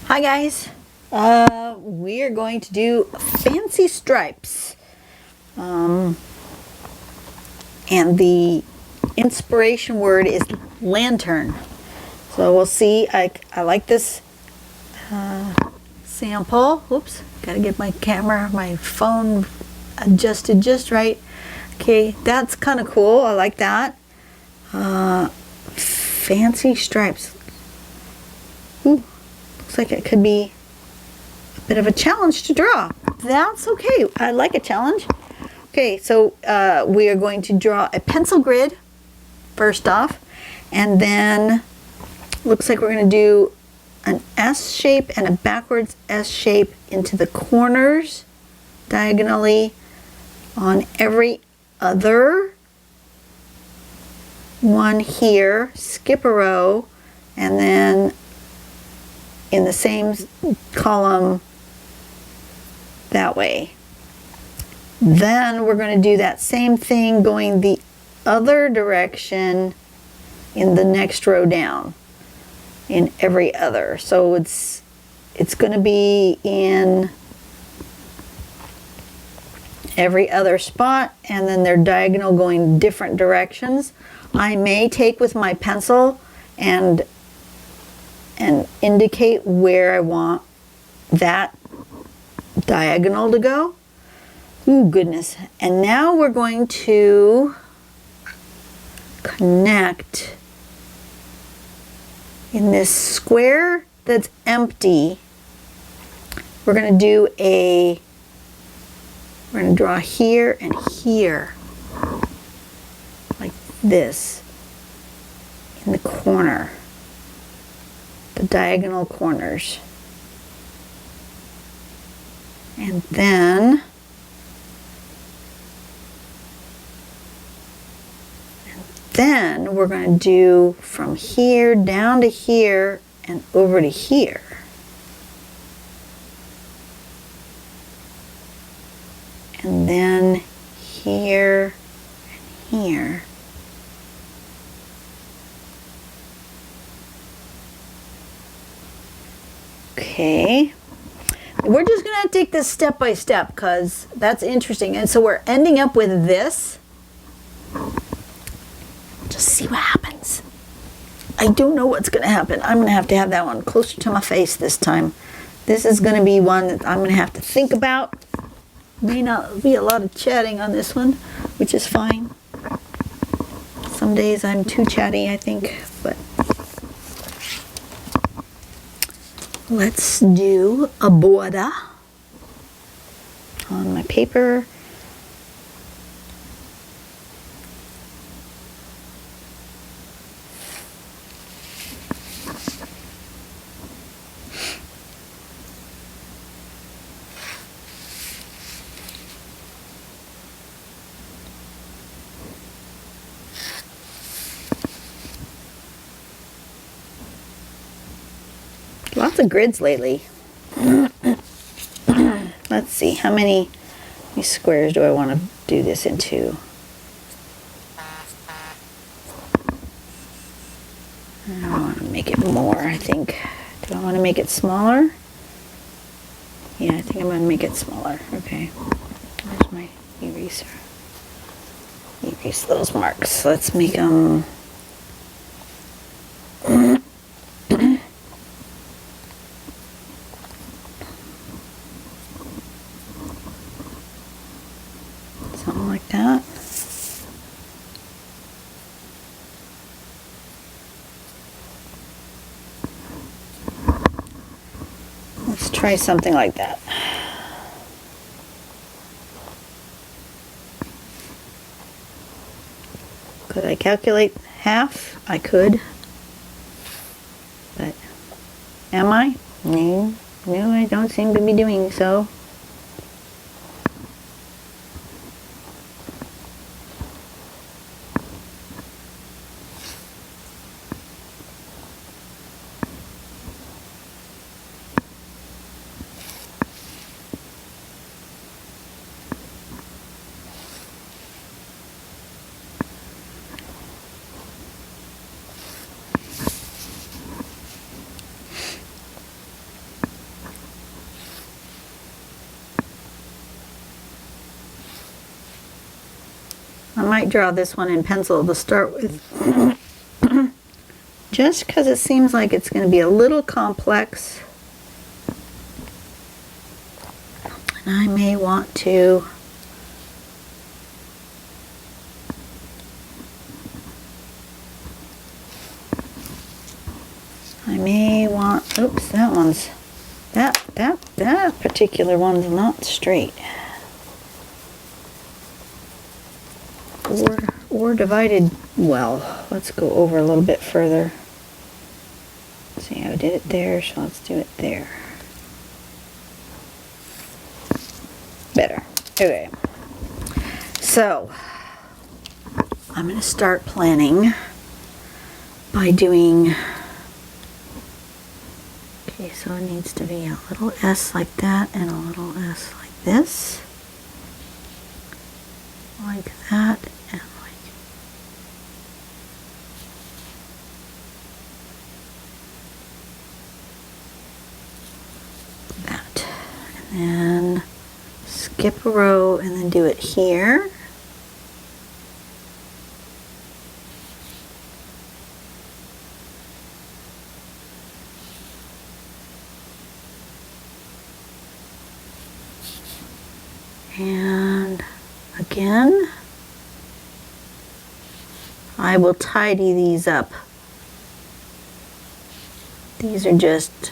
Hi guys, we are going to do fancy stripes, and the inspiration word is lantern. So we'll see. I like this sample. Oops, gotta get my camera, my phone adjusted just right. Okay, that's kind of cool. I like that. Fancy stripes. Ooh. Looks like it could be a bit of a challenge to draw. That's okay. I like a challenge. Okay, so we are going to draw a pencil grid first off, and then looks like we're going to do an S shape and a backwards S shape into the corners diagonally on every other one here. Skip a row, and then in the same column that way. Then we're going to do that same thing going the other direction in the next row down in every other. So it's going to be in every other spot, and then they're diagonal going different directions. I may take with my pencil and indicate where I want that diagonal to go. Ooh, goodness. And now we're going to connect in this square that's empty. We're going to draw here and here, like this, in the corner. The diagonal corners. And then we're going to do from here down to here and over to here. And then here and here. Okay, we're just going to take this step by step because that's interesting. And so we're ending up with this. Just see what happens. I don't know what's going to happen. I'm going to have that one closer to my face this time. This is going to be one that I'm going to have to think about. May not be a lot of chatting on this one, which is fine. Some days I'm too chatty, I think, but let's do a border on my paper. Lots of grids lately. Let's see, how many squares do I want to do this into? I want to make it more, I think. Do I want to make it smaller? Yeah, I think I'm going to make it smaller. Okay. Where's my eraser? Erase those marks. Let's make them... something like that. Let's try something like that. Could I calculate half? I could. But am I? No, I don't seem to be doing so. I might draw this one in pencil to start with. Just because it seems like it's going to be a little complex. And I may want to oops, that one's, that particular one's not straight. Or divided well. Let's go over a little bit further. See, I did it there, so let's do it there. Better. Okay. So, I'm going to start planning by doing, okay, so it needs to be a little S like that and a little S like this. Like that and like that. And then skip a row and then do it here. And again, I will tidy these up. These are just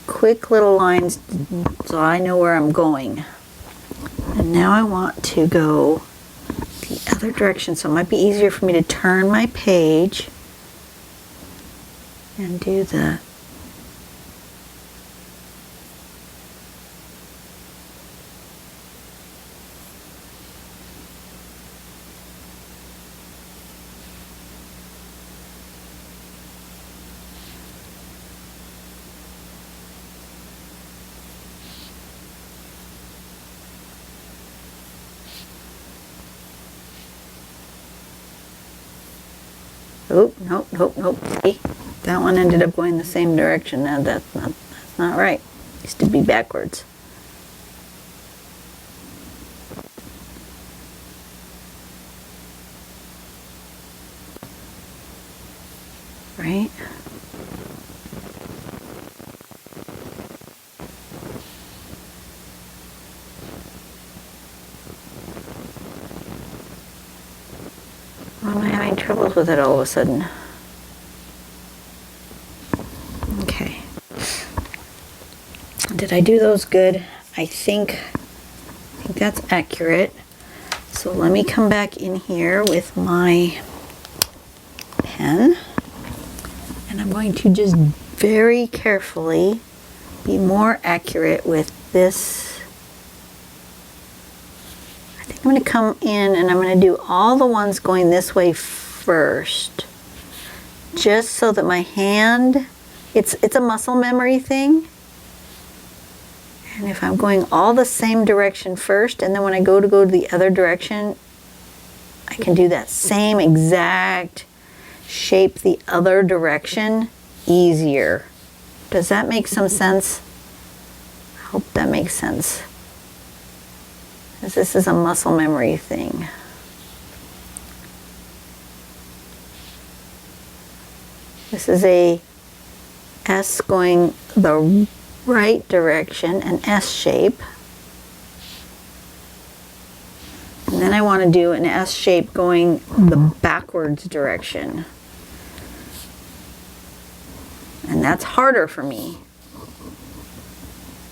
quick little lines so I know where I'm going. And now I want to go the other direction, so it might be easier for me to turn my page and do the oh, nope, nope, nope. See? That one ended up going the same direction. Now that's not right. It used to be backwards. Right? Why am I having troubles with it all of a sudden? Okay. Did I do those good? I think that's accurate. So let me come back in here with my pen. And I'm going to just very carefully be more accurate with this. I'm going to come in and I'm going to do all the ones going this way first, just so that my hand, it's a muscle memory thing. And if I'm going all the same direction first, and then when I go to the other direction, I can do that same exact shape the other direction easier. Does that make some sense? I hope that makes sense. This is a muscle memory thing. This is a S going the right direction, an S shape. And then I want to do an S shape going the backwards direction. And that's harder for me.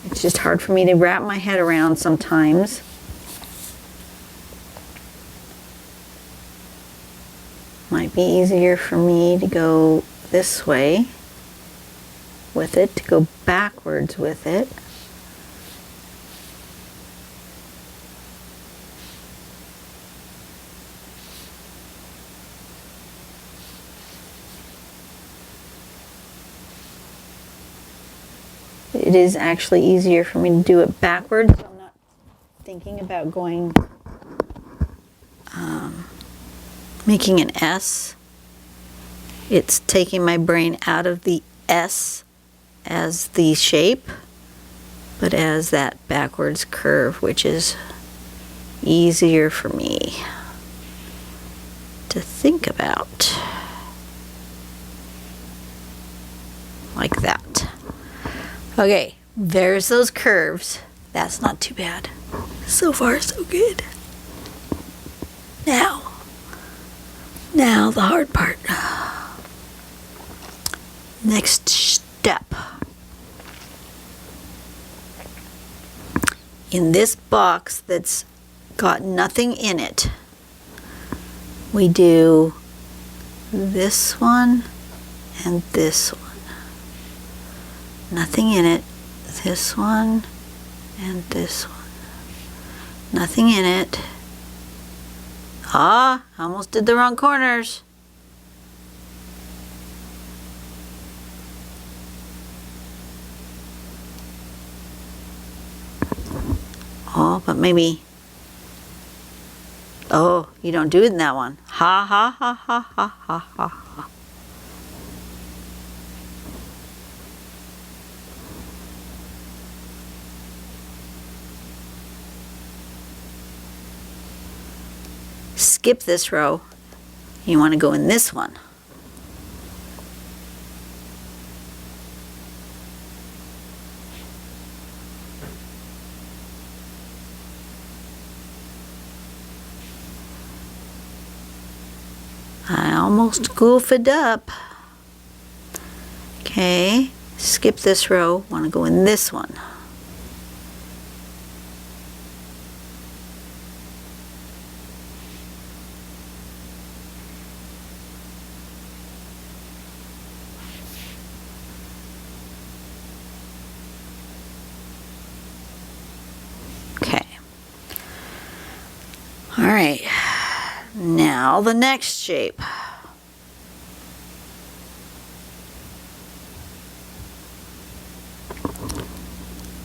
It's just hard for me to wrap my head around sometimes. Might be easier for me to go this way with it, to go backwards with it. It is actually easier for me to do it backwards, so I'm not thinking about going making an S. It's taking my brain out of the S as the shape, but as that backwards curve, which is easier for me. to think about. Like that. Okay, there's those curves. That's not too bad. So far, so good. Now the hard part. Next step. In this box that's got nothing in it, we do this one and this one. Nothing in it. This one and this one. Nothing in it. Ah, almost did the wrong corners. Oh, but maybe. Oh, you don't do it in that one. Ha ha ha ha ha ha ha ha. Skip this row. You want to go in this one. I almost goofed up. Okay, skip this row. Want to go in this one. Okay. All right. Now the next shape.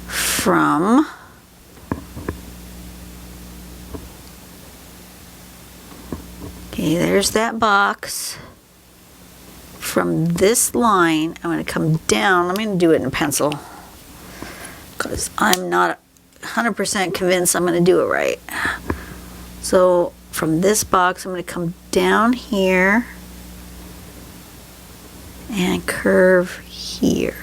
From okay, there's that box. From this line, I'm going to come down. I'm going to do it in pencil because I'm not 100% convinced I'm going to do it right. So from this box, I'm going to come down here and curve here.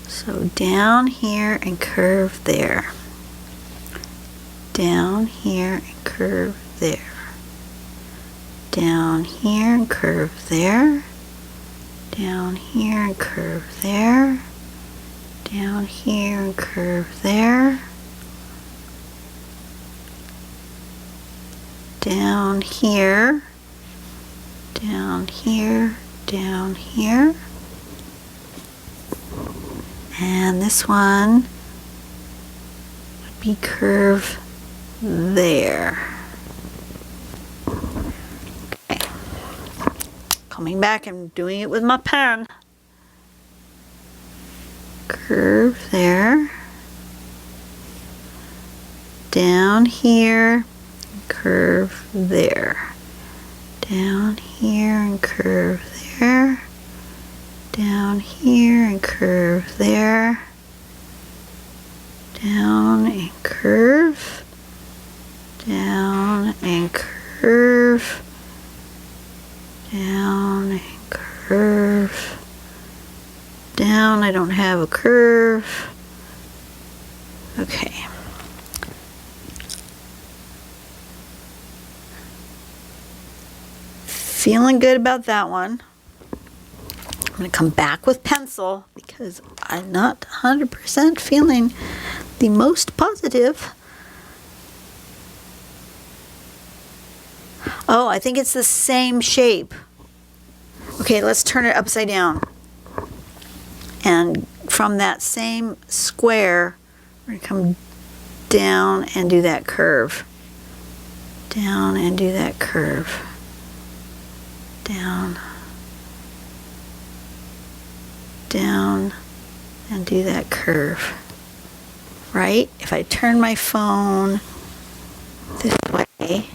So down here and curve there. Down here and curve there. Down here and curve there. Down here and curve there. Down here and curve there. Down here, down here, down here. And this one would be curve there. Okay. Coming back and doing it with my pen. Curve there. Down here. Curve there. Down here and curve there. Down here and curve there. Down and curve. Down and curve. Down and curve. Down, I don't have a curve. Okay. Feeling good about that one. I'm going to come back with pencil because I'm not 100% feeling the most positive. Oh, I think it's the same shape. Okay, let's turn it upside down. And from that same square, we're going to come down and do that curve. Down and do that curve. Down, down, and do that curve, right? If I turn my phone this way,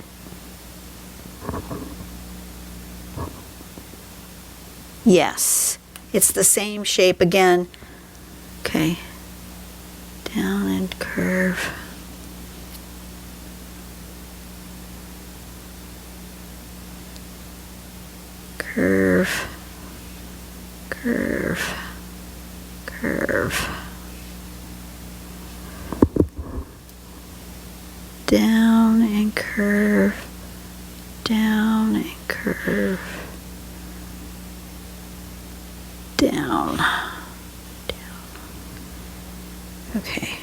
yes, it's the same shape again. Okay, down and curve. curve, curve, curve. Down and curve, down and curve, down, down. Okay.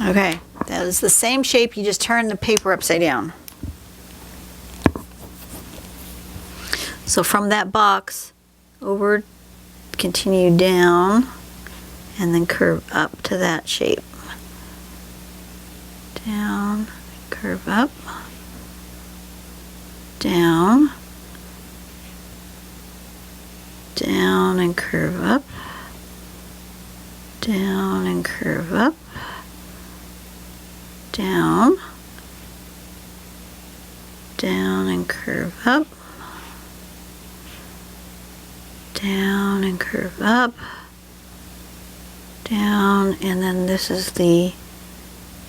Okay, that is the same shape, you just turn the paper upside down. So from that box, over, continue down, and then curve up to that shape. Down, curve up, down, down and curve up, down and curve up, down, down and curve up, down and curve up, down, and then this is the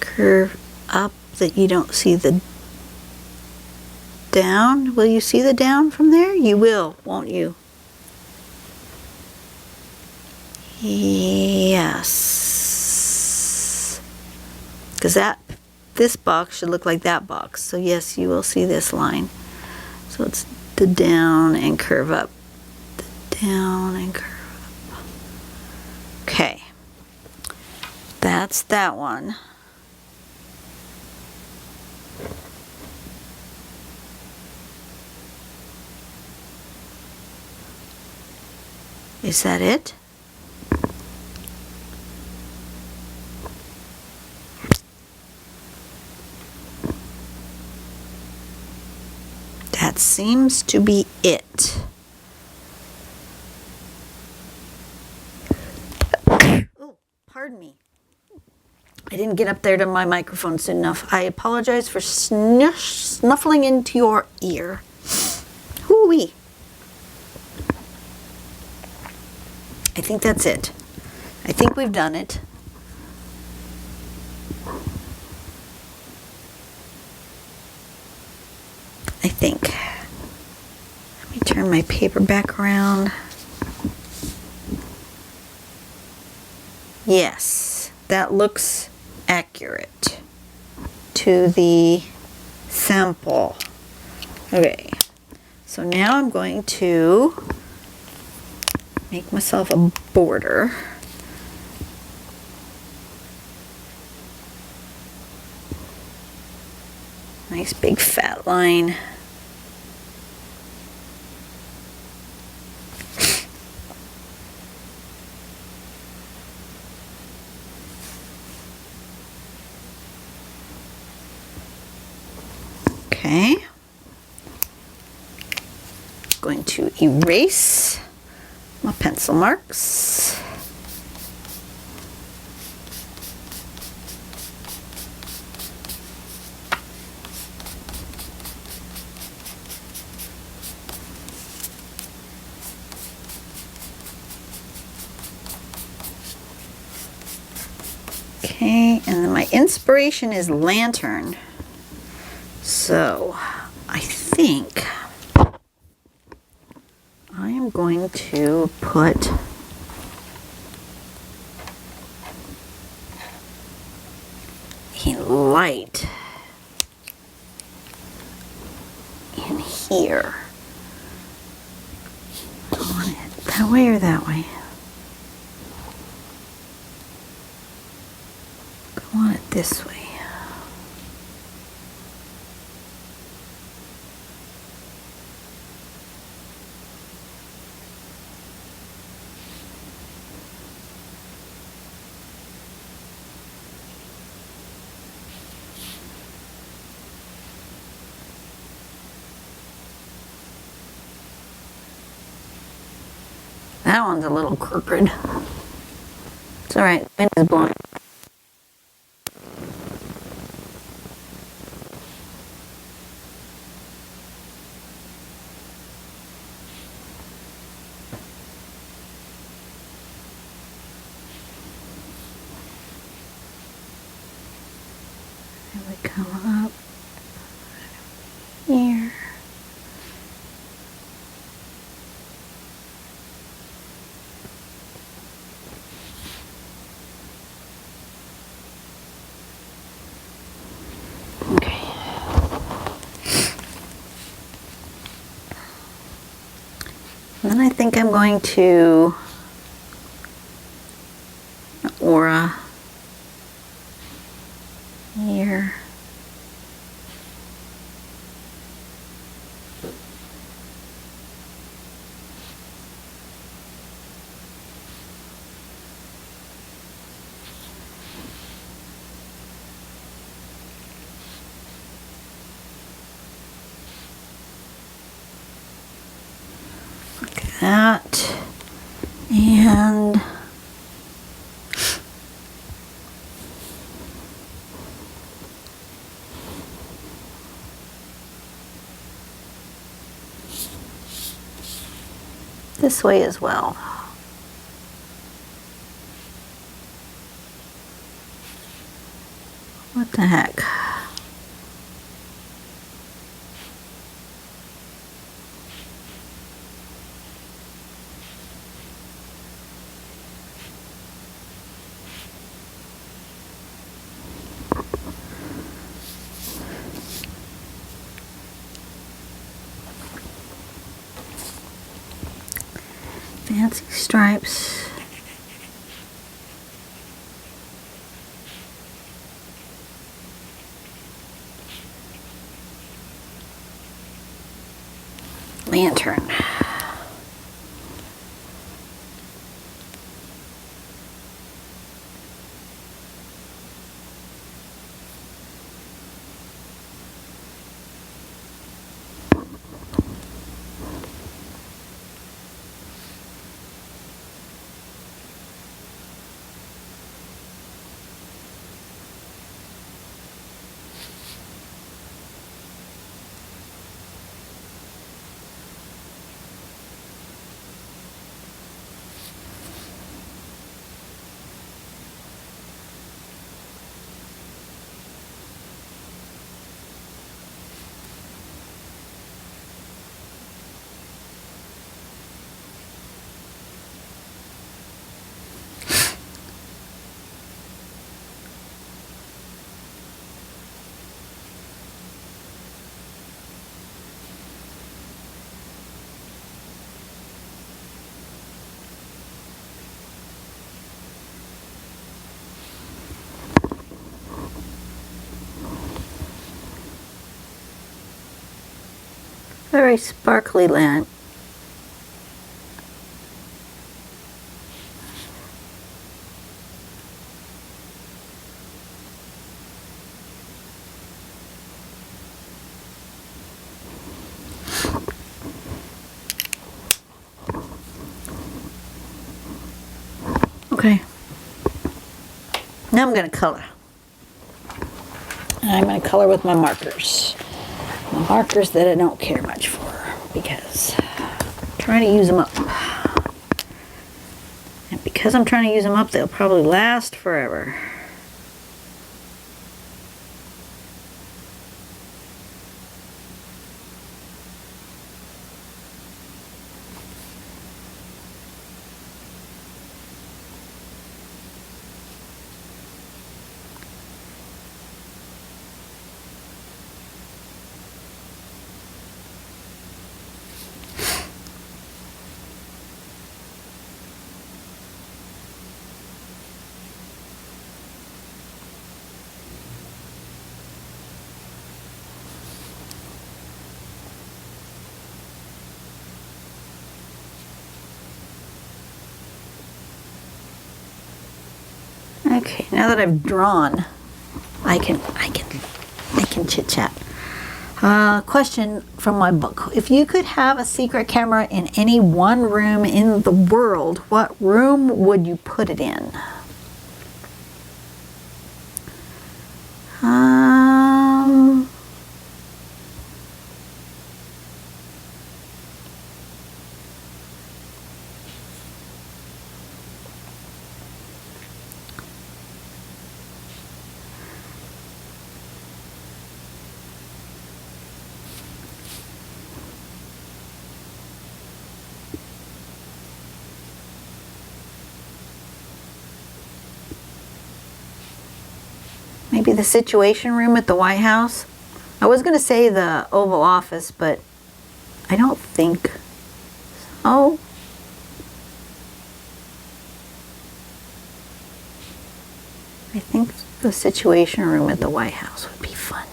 curve up that you don't see the down. Will you see the down from there? You will, won't you? Yes. Because this box should look like that box. So yes, you will see this line. So it's the down and curve up. The down and curve up. Okay. That's that one. Is that it? That seems to be it. Oh, pardon me. I didn't get up there to my microphone soon enough. I apologize for snuffling into your ear. Hoo-wee. I think that's it. I think we've done it. I think. Let me turn my paper back around. Yes, that looks accurate to the sample. Okay, so now I'm going to make myself a border. Nice big fat line. Okay. Going to erase my pencil marks. Okay, and then my inspiration is lantern. So I think I am going to put a light in here. I want it that way or that way? I want it this way. That one's a little crooked. It's alright, wind is blowing. And we come up here. then I think I'm going to aura here. That, and this way as well. What the heck? Fancy stripes. Lantern. Very sparkly lamp. Okay. Now I'm going to color. And I'm going to color with my markers. My markers that I don't care much for because I'm trying to use them up. And because I'm trying to use them up, they'll probably last forever. Okay, now that I've drawn, I can chit chat. Question from my book: if you could have a secret camera in any one room in the world, what room would you put it in? Maybe the Situation Room at the White House. I was going to say the Oval Office, but I don't think so. I think the Situation Room at the White House would be fun.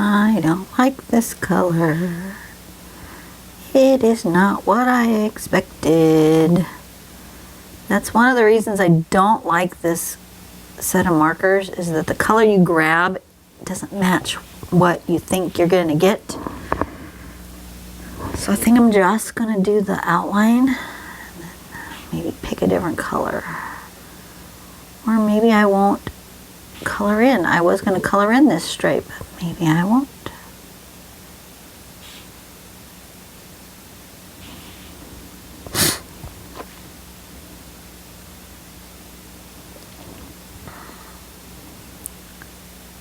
I don't like this color. It is not what I expected. That's one of the reasons I don't like this set of markers, is that the color you grab doesn't match what you think you're going to get. So I think I'm just going to do the outline and then maybe pick a different color. Or maybe I won't color in. I was going to color in this stripe, but maybe I won't.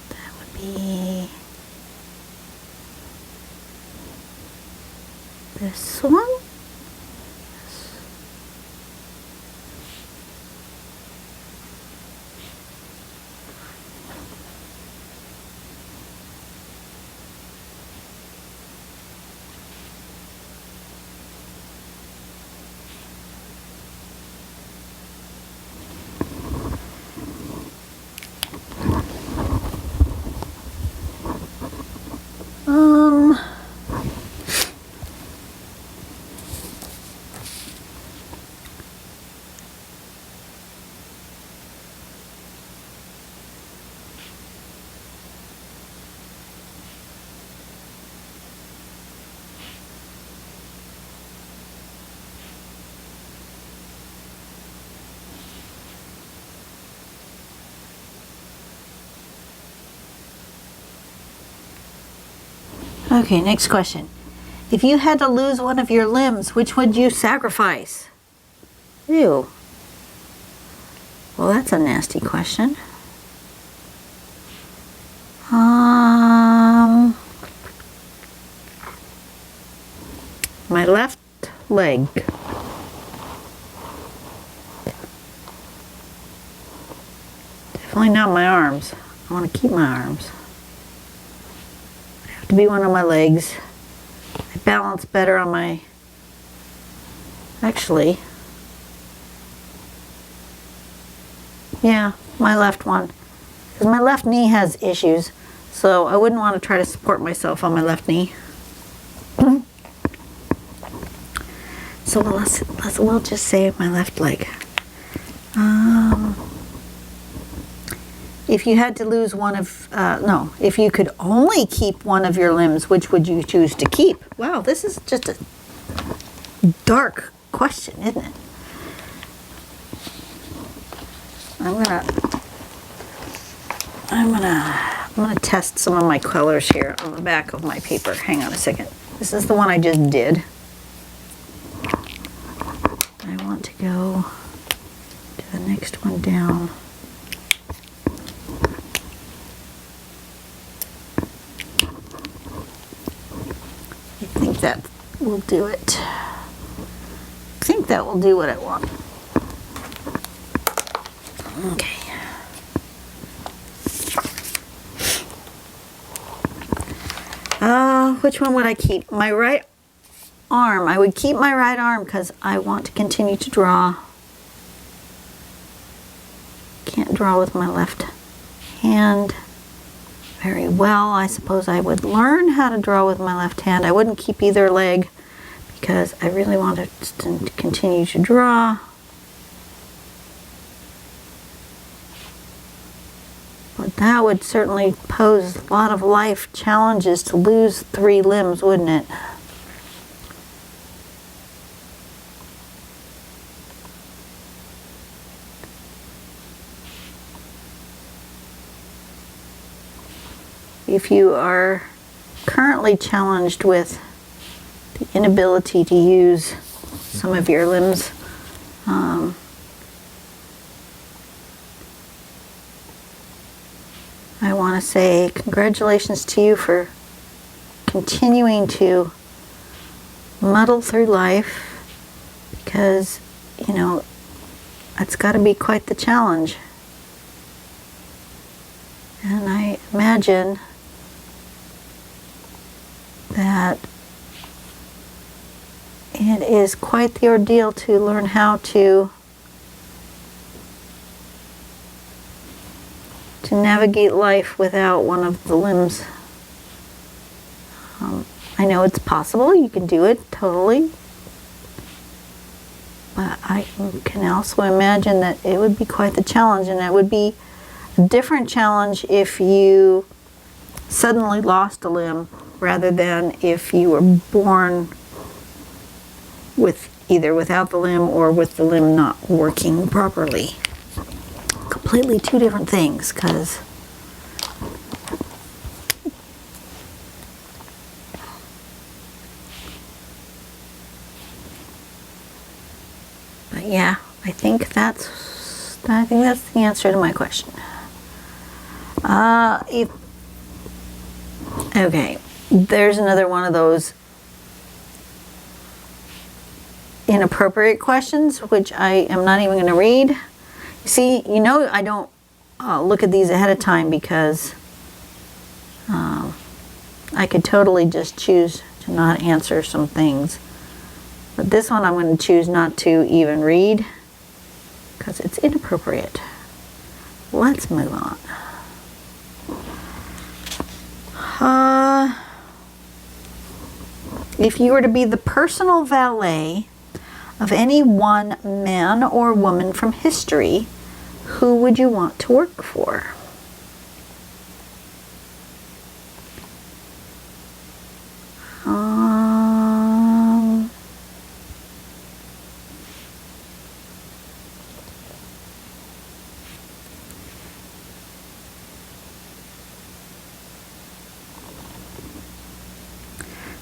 That would be this one. Okay, next question. If you had to lose one of your limbs, which would you sacrifice? Ew. Well, that's a nasty question. My left leg. Definitely not my arms. I want to keep my arms. To be one of my legs. I balance better on my, actually, yeah, my left one, because my left knee has issues, so I wouldn't want to try to support myself on my left knee. So we'll just say my left leg. If you had to lose one of, no, if you could only keep one of your limbs, which would you choose to keep? Wow, this is just a dark question, isn't it? I'm gonna test some of my colors here on the back of my paper. Hang on a second. This is the one I just did. I want to go to the next one down. I think that will do it. I think that will do what I want. Okay. Which one would I keep? My right arm. I would keep my right arm because I want to continue to draw. Can't draw with my left hand very well. I suppose I would learn how to draw with my left hand. I wouldn't keep either leg because I really want to continue to draw. But that would certainly pose a lot of life challenges to lose 3 limbs, wouldn't it? if you are currently challenged with the inability to use some of your limbs, I want to say congratulations to you for continuing to muddle through life, because, you know, that's got to be quite the challenge. And I imagine that it is quite the ordeal to learn how to navigate life without one of the limbs. I know it's possible, you can do it totally, but I can also imagine that it would be quite the challenge, and it would be a different challenge if you suddenly lost a limb rather than if you were born with either without the limb or with the limb not working properly. Completely two different things, because but yeah, I think that's the answer to my question. Okay, there's another one of those inappropriate questions, which I am not even going to read. See, you know, I don't look at these ahead of time because I could totally just choose to not answer some things. But this one I'm going to choose not to even read because it's inappropriate. Let's move on. If you were to be the personal valet of any one man or woman from history, who would you want to work for?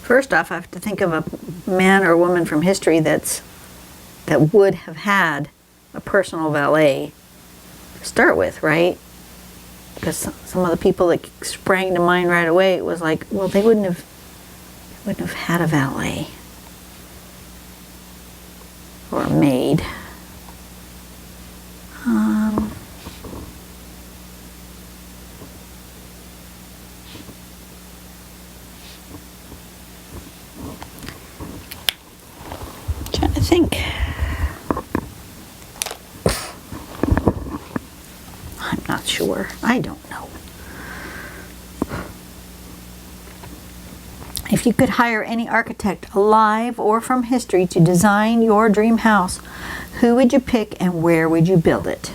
First off, I have to think of a man or woman from history that would have had a personal valet to start with, right? Because some of the people that sprang to mind right away, it was like, well, they wouldn't have had a valet or a maid. Trying to think. I'm not sure. I don't know. If you could hire any architect, alive or from history, to design your dream house, who would you pick and where would you build it?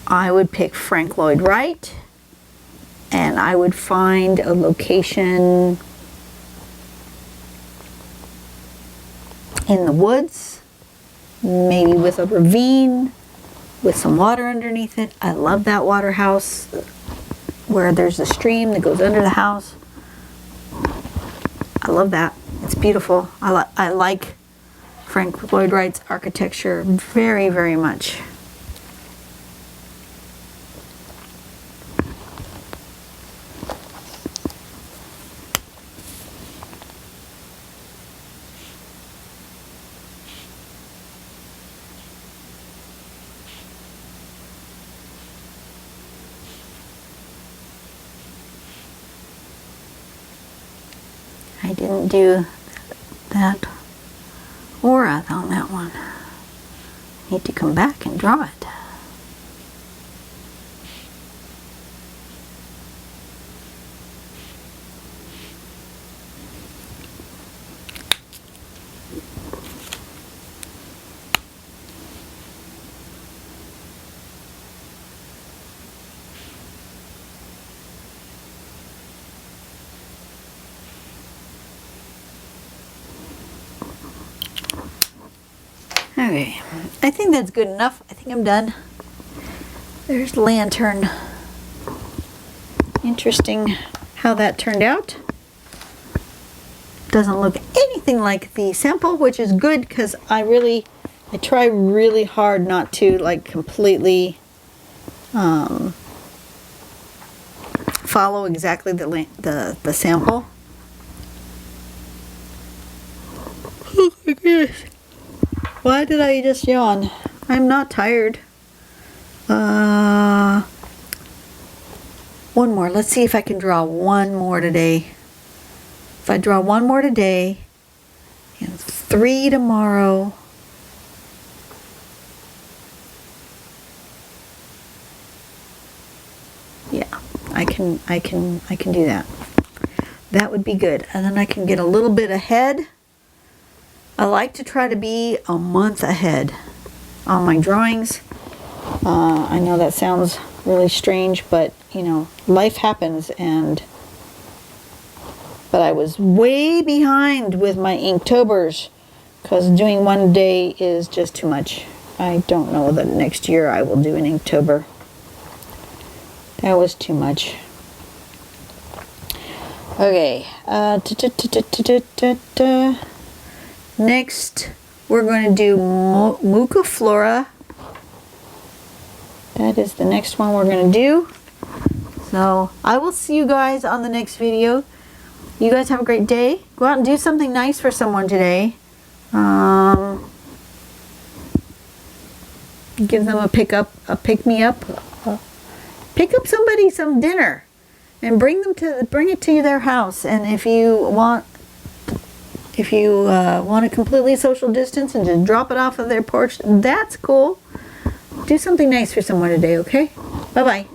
I would pick Frank Lloyd Wright, and I would find a location in the woods, maybe with a ravine with some water underneath it. I love that water house where there's a stream that goes under the house. I love that. It's beautiful. I like Frank Lloyd Wright's architecture very, very much. I didn't do that aura on that one. I need to come back and draw it. Okay, I think that's good enough. I think I'm done. There's lantern. Interesting how that turned out. Doesn't look anything like the sample, which is good because I try really hard not to like completely follow exactly the sample. Oh my goodness. Why did I just yawn? I'm not tired. One more. Let's see if I can draw one more today. If I draw one more today and 3 tomorrow. Yeah, I can do that. That would be good. And then I can get a little bit ahead. I like to try to be a month ahead on my drawings. I know that sounds really strange, but you know, life happens, but I was way behind with my Inktober's because doing one day is just too much. I don't know that next year I will do an Inktober. That was too much. Okay. Next, we're going to do Muca Flora. That is the next one we're going to do. So, I will see you guys on the next video. You guys have a great day. Go out and do something nice for someone today. Give them a pick-me-up. Pick up somebody some dinner and bring it to their house. And if you want to completely social distance and just drop it off of their porch, that's cool. Do something nice for someone today, okay? Bye-bye.